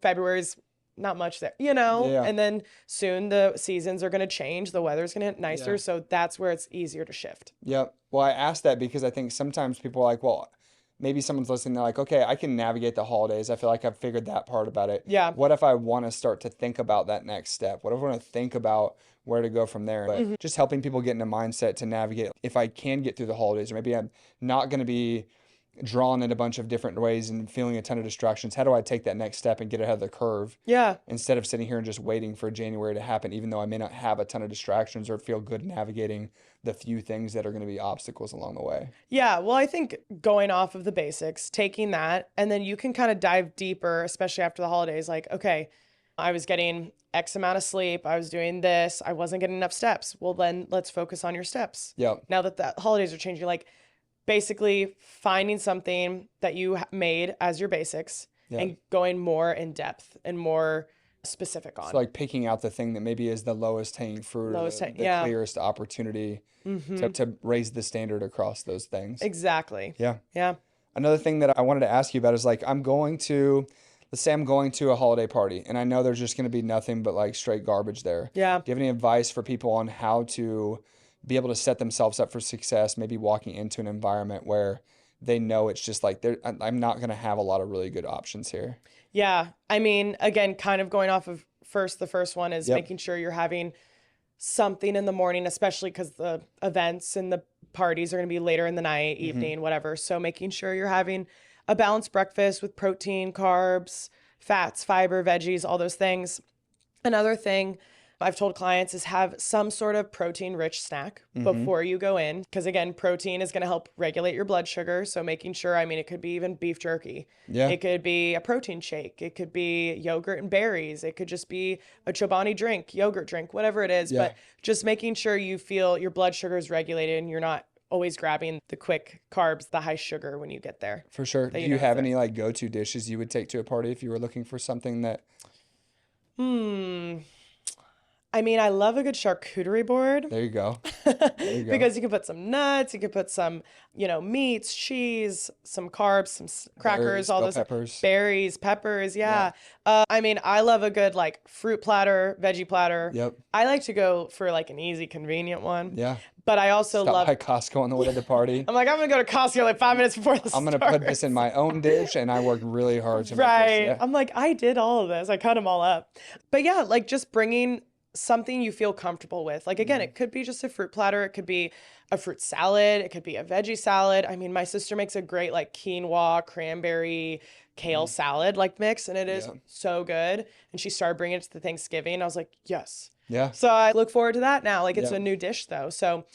Speaker 2: February's not much there,
Speaker 1: Yeah.
Speaker 2: and then soon the seasons are going to change. The weather's going to get nicer.
Speaker 1: Yeah.
Speaker 2: So that's where it's easier to shift.
Speaker 1: Yep. Well, I asked that because I think sometimes people are like, well, maybe someone's listening, they're like, okay, I can navigate the holidays. I feel like I've figured that part about it.
Speaker 2: Yeah.
Speaker 1: What if I want to start to think about that next step? What if I want to think about where to go from there? But just helping people get in a mindset to navigate. If I can get through the holidays, or maybe I'm not going to be drawn in a bunch of different ways and feeling a ton of distractions, how do I take that next step and get ahead of the curve
Speaker 2: Yeah.
Speaker 1: instead of sitting here and just waiting for January to happen, even though I may not have a ton of distractions or feel good navigating the few things that are going to be obstacles along the way?
Speaker 2: Yeah. Well, I think going off of the basics, taking that, and then you can kind of dive deeper, especially after the holidays. Like, okay, I was getting X amount of sleep. I was doing this. I wasn't getting enough steps. Well, then let's focus on your steps.
Speaker 1: Yep.
Speaker 2: Now that the holidays are changing, like basically finding something that you made as your basics
Speaker 1: Yep.
Speaker 2: and going more in depth and more specific on.
Speaker 1: So like picking out the thing that maybe is the lowest hanging fruit, or the
Speaker 2: yeah.
Speaker 1: clearest opportunity
Speaker 2: Mhm.
Speaker 1: to raise the standard across those things.
Speaker 2: Exactly.
Speaker 1: Yeah.
Speaker 2: Yeah.
Speaker 1: Another thing that I wanted to ask you about is like, let's say I'm going to a holiday party and I know there's just going to be nothing but like straight garbage there.
Speaker 2: Yeah.
Speaker 1: Do you have any advice for people on how to be able to set themselves up for success, maybe walking into an environment where they know it's just like I'm not going to have a lot of really good options here.
Speaker 2: Yeah. I mean, again, kind of going off of the first one is
Speaker 1: Yep.
Speaker 2: making sure you're having something in the morning, especially because the events and the parties are going to be later in the night,
Speaker 1: Hmm.
Speaker 2: evening, whatever. So making sure you're having a balanced breakfast with protein, carbs, fats, fiber, veggies, all those things. Another thing I've told clients is have some sort of protein rich snack
Speaker 1: Hmm.
Speaker 2: before you go in. Because again, protein is going to help regulate your blood sugar. So making sure, I mean, it could be even beef jerky.
Speaker 1: Yeah.
Speaker 2: It could be a protein shake. It could be yogurt and berries. It could just be a Chobani drink, yogurt drink, whatever it is.
Speaker 1: Yeah,
Speaker 2: But just making sure you feel your blood sugar is regulated and you're not always grabbing the quick carbs, the high sugar when you get there
Speaker 1: for sure.
Speaker 2: that
Speaker 1: Do
Speaker 2: you
Speaker 1: you
Speaker 2: know is
Speaker 1: have
Speaker 2: there.
Speaker 1: any like go-to dishes you would take to a party if you were looking for something that
Speaker 2: Hmm. I mean, I love a good charcuterie board.
Speaker 1: there you go. There you go.
Speaker 2: Because you can put some nuts, you can put some, meats, cheese, some carbs, some crackers,
Speaker 1: Berries,
Speaker 2: all
Speaker 1: bell
Speaker 2: those
Speaker 1: peppers.
Speaker 2: berries, peppers.
Speaker 1: Yeah.
Speaker 2: Yeah. I mean, I love a good like fruit platter, veggie platter.
Speaker 1: Yep.
Speaker 2: I like to go for like an easy, convenient one.
Speaker 1: Yeah.
Speaker 2: But I also
Speaker 1: Stop
Speaker 2: love,
Speaker 1: by Costco on the way to the party.
Speaker 2: I'm like, I'm gonna go to Costco like 5 minutes before the
Speaker 1: I'm gonna put this in
Speaker 2: starts.
Speaker 1: my own dish, and I worked really hard to make this.
Speaker 2: Right.
Speaker 1: Yeah.
Speaker 2: I'm like, I did all of this. I cut them all up. But yeah, like just bringing something you feel comfortable with. Like, again,
Speaker 1: Hmm.
Speaker 2: it could be just a fruit platter. It could be a fruit salad. It could be a veggie salad. I mean, my sister makes a great like quinoa, cranberry, kale
Speaker 1: Hmm.
Speaker 2: salad like mix, and it is
Speaker 1: Yeah.
Speaker 2: so good. And she started bringing it to the Thanksgiving. I was like, yes.
Speaker 1: Yeah.
Speaker 2: So I look forward to that now. Like, it's
Speaker 1: Yeah.
Speaker 2: a new dish though. So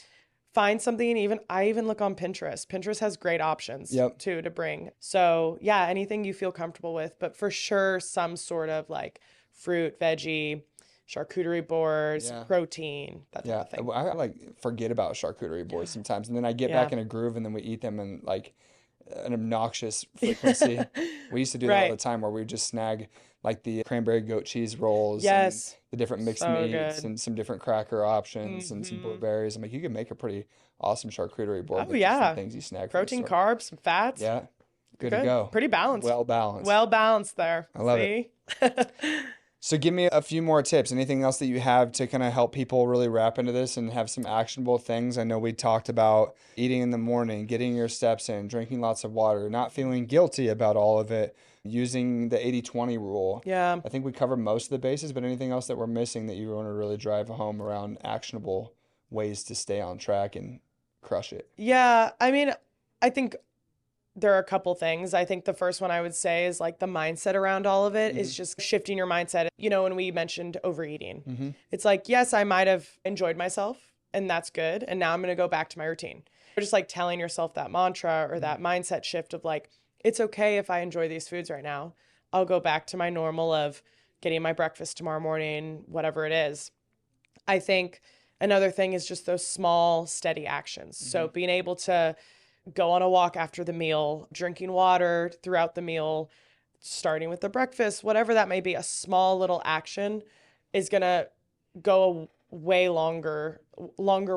Speaker 2: find something. I even look on Pinterest. Pinterest has great options
Speaker 1: Yep.
Speaker 2: too to bring. So yeah, anything you feel comfortable with, but for sure some sort of like fruit, veggie, charcuterie boards,
Speaker 1: Yeah.
Speaker 2: protein, that type
Speaker 1: Yeah.
Speaker 2: of thing.
Speaker 1: I like forget about charcuterie boards sometimes, and then I get
Speaker 2: Yeah.
Speaker 1: back in a groove, and then we eat them in like an obnoxious frequency. We used to do that all the
Speaker 2: Right.
Speaker 1: time where we would just snag like the cranberry goat cheese rolls and
Speaker 2: Yes.
Speaker 1: the different mixed
Speaker 2: So
Speaker 1: meats
Speaker 2: good.
Speaker 1: and some different cracker options and some
Speaker 2: Hmm.
Speaker 1: blueberries. I'm like, you can make a pretty awesome charcuterie board
Speaker 2: Oh
Speaker 1: with just some
Speaker 2: yeah.
Speaker 1: things you snag from the
Speaker 2: Protein,
Speaker 1: store.
Speaker 2: carbs, some fats.
Speaker 1: Yeah,
Speaker 2: You're
Speaker 1: good to
Speaker 2: good.
Speaker 1: go.
Speaker 2: Pretty balanced.
Speaker 1: Well balanced.
Speaker 2: Well balanced there.
Speaker 1: I love it.
Speaker 2: See?
Speaker 1: So give me a few more tips. Anything else that you have to kind of help people really wrap into this and have some actionable things? I know we talked about eating in the morning, getting your steps in, drinking lots of water, not feeling guilty about all of it, using the 80/20 rule.
Speaker 2: Yeah.
Speaker 1: I think we covered most of the bases, but anything else that we're missing that you want to really drive home around actionable ways to stay on track and crush it?
Speaker 2: Yeah. I mean, I think there are a couple things. I think the first one I would say is like the mindset around all of it
Speaker 1: Hmm.
Speaker 2: is just shifting your mindset. When we mentioned overeating,
Speaker 1: Hmm.
Speaker 2: it's like, yes, I might have enjoyed myself and that's good. And now I'm going to go back to my routine. Just like telling yourself that mantra or that mindset shift of like, it's okay if I enjoy these foods right now. I'll go back to my normal of getting my breakfast tomorrow morning, whatever it is. I think another thing is just those small, steady actions. So
Speaker 1: Hmm.
Speaker 2: being able to go on a walk after the meal, drinking water throughout the meal, starting with the breakfast, whatever that may be, a small little action is going to go a way longer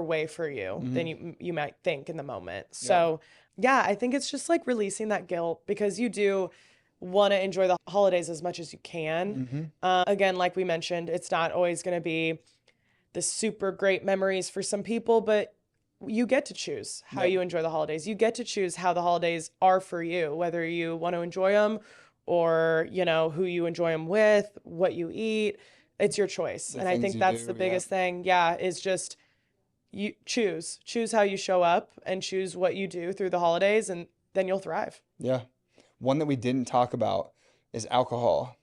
Speaker 2: way for you than
Speaker 1: Hmm.
Speaker 2: you might think in the moment.
Speaker 1: Yeah.
Speaker 2: So, yeah, I think it's just like releasing that guilt because you do want to enjoy the holidays as much as you can.
Speaker 1: Hmm.
Speaker 2: Again, like we mentioned, it's not always going to be the super great memories for some people, but you get to choose how
Speaker 1: Yep.
Speaker 2: you enjoy the holidays. You get to choose how the holidays are for you, whether you want to enjoy them or, who you enjoy them with, what you eat. It's your choice.
Speaker 1: The
Speaker 2: And I
Speaker 1: things
Speaker 2: think
Speaker 1: you
Speaker 2: that's the
Speaker 1: do. Yeah.
Speaker 2: biggest thing. Yeah, is just you choose how you show up and choose what you do through the holidays and then you'll thrive.
Speaker 1: Yeah. One that we didn't talk about is alcohol.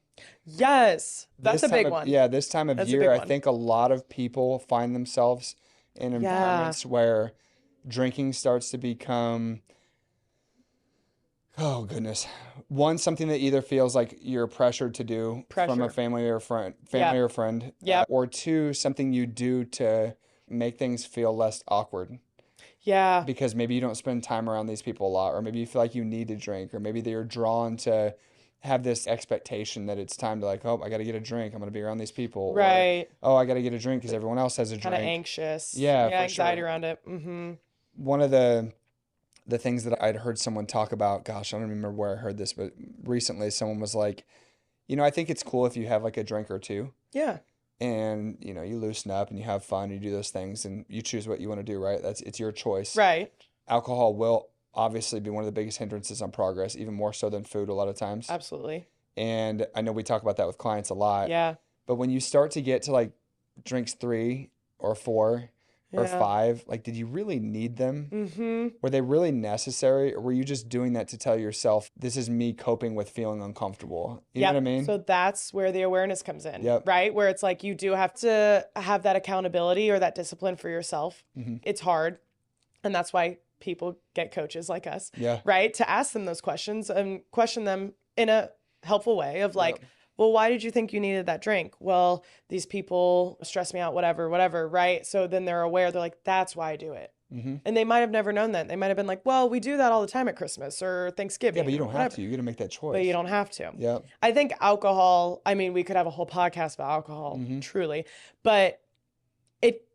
Speaker 2: Yes, that's a big one.
Speaker 1: This time of
Speaker 2: That's a
Speaker 1: year,
Speaker 2: big
Speaker 1: I
Speaker 2: one.
Speaker 1: think a lot of people find themselves in
Speaker 2: Yeah,
Speaker 1: environments where drinking starts to become, oh goodness, one, something that either feels like you're pressured to do from a
Speaker 2: pressure.
Speaker 1: family
Speaker 2: Yep.
Speaker 1: or friend,
Speaker 2: Yep.
Speaker 1: or two, something you do to make things feel less awkward
Speaker 2: Yeah.
Speaker 1: because maybe you don't spend time around these people a lot, or maybe you feel like you need to drink, or maybe that you're drawn to have this expectation that it's time to like, oh, I got to get a drink. I'm going to be around these people, or
Speaker 2: Right.
Speaker 1: oh, I got to get a drink because everyone else has a
Speaker 2: Kind of
Speaker 1: drink.
Speaker 2: anxious.
Speaker 1: Yeah,
Speaker 2: Yeah,
Speaker 1: for
Speaker 2: anxiety
Speaker 1: sure.
Speaker 2: around it. Mm-hmm.
Speaker 1: One of the things that I'd heard someone talk about, gosh, I don't remember where I heard this, but recently someone was like, I think it's cool if you have like a drink or two
Speaker 2: Yeah.
Speaker 1: and, you loosen up and you have fun, you do those things and you choose what you want to do, right? It's your choice.
Speaker 2: Right.
Speaker 1: Alcohol will obviously be one of the biggest hindrances on progress, even more so than food a lot of times.
Speaker 2: Absolutely.
Speaker 1: And I know we talk about that with clients a lot.
Speaker 2: Yeah.
Speaker 1: But when you start to get to like drinks 3 or 4 or
Speaker 2: Yeah.
Speaker 1: 5, like, did you really need them?
Speaker 2: Mm-hmm.
Speaker 1: Were they really necessary, or were you just doing that to tell yourself, this is me coping with feeling uncomfortable? You know what I
Speaker 2: Yep.
Speaker 1: mean?
Speaker 2: So that's where the awareness comes in,
Speaker 1: Yep.
Speaker 2: right? Where it's like you do have to have that accountability or that discipline for yourself.
Speaker 1: Mm-hmm.
Speaker 2: It's hard. And that's why people get coaches like us,
Speaker 1: Yeah.
Speaker 2: right? To ask them those questions and question them in a helpful way of like,
Speaker 1: Yep.
Speaker 2: well, why did you think you needed that drink? Well, these people stress me out, whatever, right? So then they're aware, they're like, that's why I do it.
Speaker 1: Mm-hmm.
Speaker 2: And they might have never known that. They might have been like, well, we do that all the time at Christmas or Thanksgiving.
Speaker 1: Yeah, but you
Speaker 2: or
Speaker 1: don't have
Speaker 2: whatever.
Speaker 1: to. You got to make that choice.
Speaker 2: But you don't have to.
Speaker 1: Yep.
Speaker 2: I think alcohol, I mean, we could have a whole podcast about alcohol,
Speaker 1: Mm-hmm.
Speaker 2: truly, but it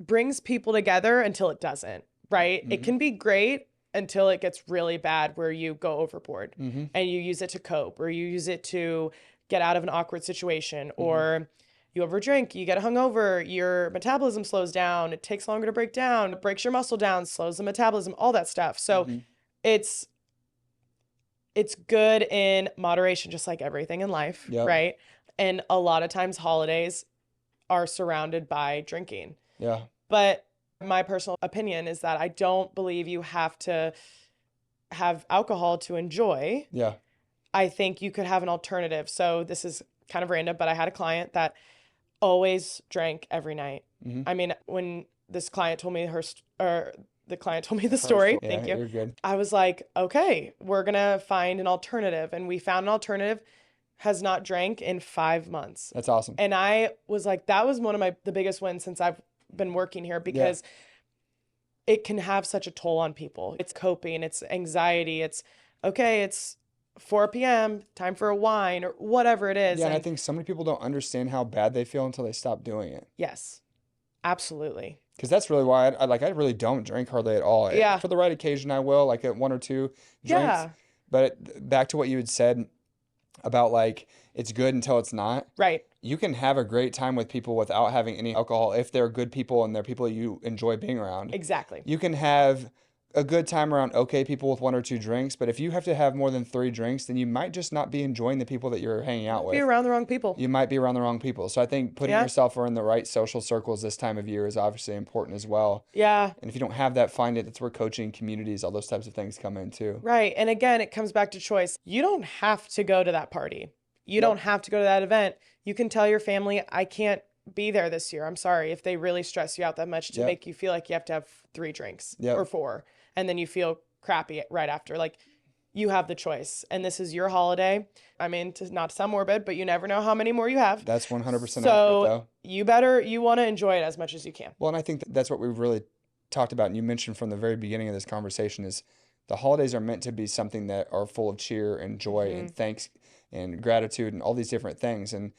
Speaker 2: brings people together until it doesn't, right?
Speaker 1: Mm-hmm.
Speaker 2: It can be great until it gets really bad where you go overboard
Speaker 1: Mm-hmm.
Speaker 2: and you use it to cope or you use it to get out of an awkward situation or you overdrink, you get hungover, your metabolism slows down, it takes longer to break down, it breaks your muscle down, slows the metabolism, all that stuff. So
Speaker 1: Mm-hmm.
Speaker 2: it's good in moderation, just like everything in life,
Speaker 1: Yep.
Speaker 2: right? And a lot of times holidays are surrounded by drinking.
Speaker 1: Yeah.
Speaker 2: But my personal opinion is that I don't believe you have to have alcohol to enjoy.
Speaker 1: Yeah.
Speaker 2: I think you could have an alternative. So this is kind of random, but I had a client that always drank every night.
Speaker 1: Mm-hmm.
Speaker 2: I mean, when this client told me the client told me the story,
Speaker 1: Yeah,
Speaker 2: thank you.
Speaker 1: You're good.
Speaker 2: I was like, okay, we're going to find an alternative. And we found an alternative, has not drank in 5 months.
Speaker 1: That's awesome.
Speaker 2: And I was like, that was one of the biggest wins since I've been working here because it can have such a toll on people. It's coping, it's anxiety, it's okay, it's 4 p.m., time for a wine or whatever it is.
Speaker 1: Yeah, and I think so many people don't understand how bad they feel until they stop doing it.
Speaker 2: Yes, absolutely.
Speaker 1: Because that's really why I really don't drink hardly at all.
Speaker 2: Yeah.
Speaker 1: For the right occasion, I will, like at 1 or 2 drinks.
Speaker 2: Yeah.
Speaker 1: But back to what you had said about like, it's good until it's not.
Speaker 2: Right.
Speaker 1: You can have a great time with people without having any alcohol if they're good people and they're people you enjoy being around.
Speaker 2: Exactly.
Speaker 1: You can have a good time around okay people with 1 or 2 drinks, but if you have to have more than 3 drinks, then you might just not be enjoying the people that you're hanging out with.
Speaker 2: Be around the wrong people.
Speaker 1: You might be around the wrong people. So I think putting yourself around the right social circles this time of year is obviously important as well.
Speaker 2: Yeah.
Speaker 1: And if you don't have that, find it. That's where coaching, communities, all those types of things come in too.
Speaker 2: Right. And again, it comes back to choice. You don't have to go to that party. You don't have to go to that event. You can tell your family, I can't be there this year. I'm sorry. If they really stress you out that much to make you feel like you have to have 3 drinks or 4, and then you feel crappy right after. Like, you have the choice. And this is your holiday. I mean, not to sound morbid, but you never know how many more you have.
Speaker 1: That's 100% accurate,
Speaker 2: So you want to enjoy it as much as you can.
Speaker 1: Well, and I think that's what we've really talked about, and you mentioned from the very beginning of this conversation, is the holidays are meant to be something that are full of cheer and joy and thanks and gratitude and all these different things. And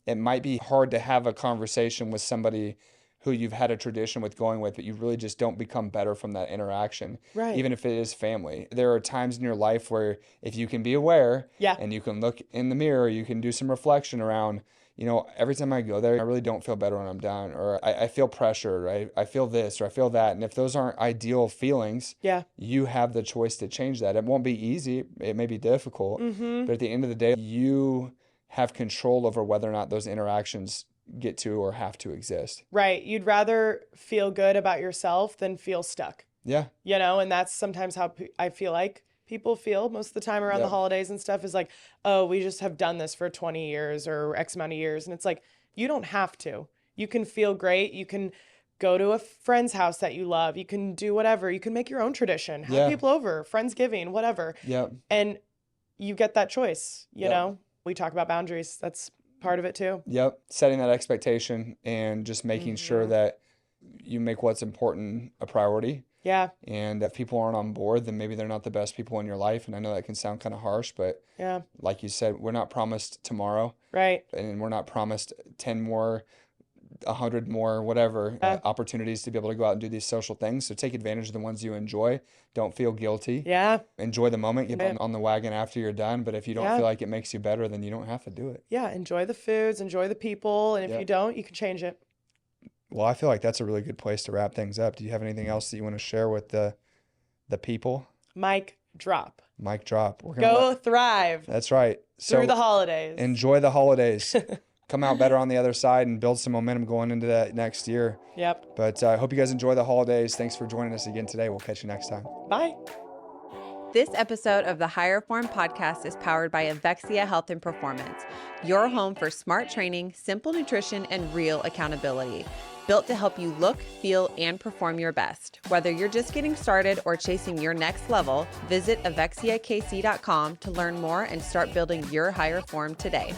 Speaker 1: it might be hard to have a conversation with somebody who you've had a tradition with going with, but you really just don't become better from that interaction.
Speaker 2: Right.
Speaker 1: Even if it is family. There are times in your life where if you can be aware and you can look in the mirror, you can do some reflection around, you know, every time I go there, I really don't feel better when I'm done, or I feel pressure, right? I feel this or I feel that. And if those aren't ideal feelings, you have the choice to change that. It won't be easy. It may be difficult, but at the end of the day, you have control over whether or not those interactions get to or have to exist.
Speaker 2: Right. You'd rather feel good about yourself than feel stuck.
Speaker 1: Yeah.
Speaker 2: You know, and that's sometimes how I feel like people feel most of the time around the holidays and stuff is like, oh, we just have done this for 20 years or X amount of years. And it's like, you don't have to. You can feel great. You can go to a friend's house that you love. You can do whatever. You can make your own tradition. Have people over, Friendsgiving, whatever.
Speaker 1: Yeah.
Speaker 2: And you get that choice, you know? We talk about boundaries. That's part of it too.
Speaker 1: Yep. Setting that expectation and just making sure that you make what's important a priority.
Speaker 2: Yeah.
Speaker 1: And if people aren't on board, then maybe they're not the best people in your life. And I know that can sound kind of harsh, but like you said, we're not promised tomorrow.
Speaker 2: Right.
Speaker 1: And we're not promised 10 more, 100 more, whatever, opportunities to be able to go out and do these social things. So take advantage of the ones you enjoy. Don't feel guilty.
Speaker 2: Yeah.
Speaker 1: Enjoy the moment. Get on the wagon after you're done. But if you don't feel like it makes you better, then you don't have to do it.
Speaker 2: Yeah. Enjoy the foods, enjoy the people. And if you don't, you can change it.
Speaker 1: Well, I feel like that's a really good place to wrap things up. Do you have anything else that you want to share with the people?
Speaker 2: Mic drop.
Speaker 1: Mic drop. We're gonna
Speaker 2: Go thrive.
Speaker 1: That's right.
Speaker 2: Through the holidays.
Speaker 1: Enjoy the holidays. Come out better on the other side and build some momentum going into that next year.
Speaker 2: Yep.
Speaker 1: But I hope you guys enjoy the holidays. Thanks for joining us again today. We'll catch you next time.
Speaker 2: Bye.
Speaker 3: This episode of the Higher Form podcast is powered by Evexia Health and Performance, your home for smart training, simple nutrition, and real accountability. Built to help you look, feel, and perform your best. Whether you're just getting started or chasing your next level, visit evexiakc.com to learn more and start building your higher form today.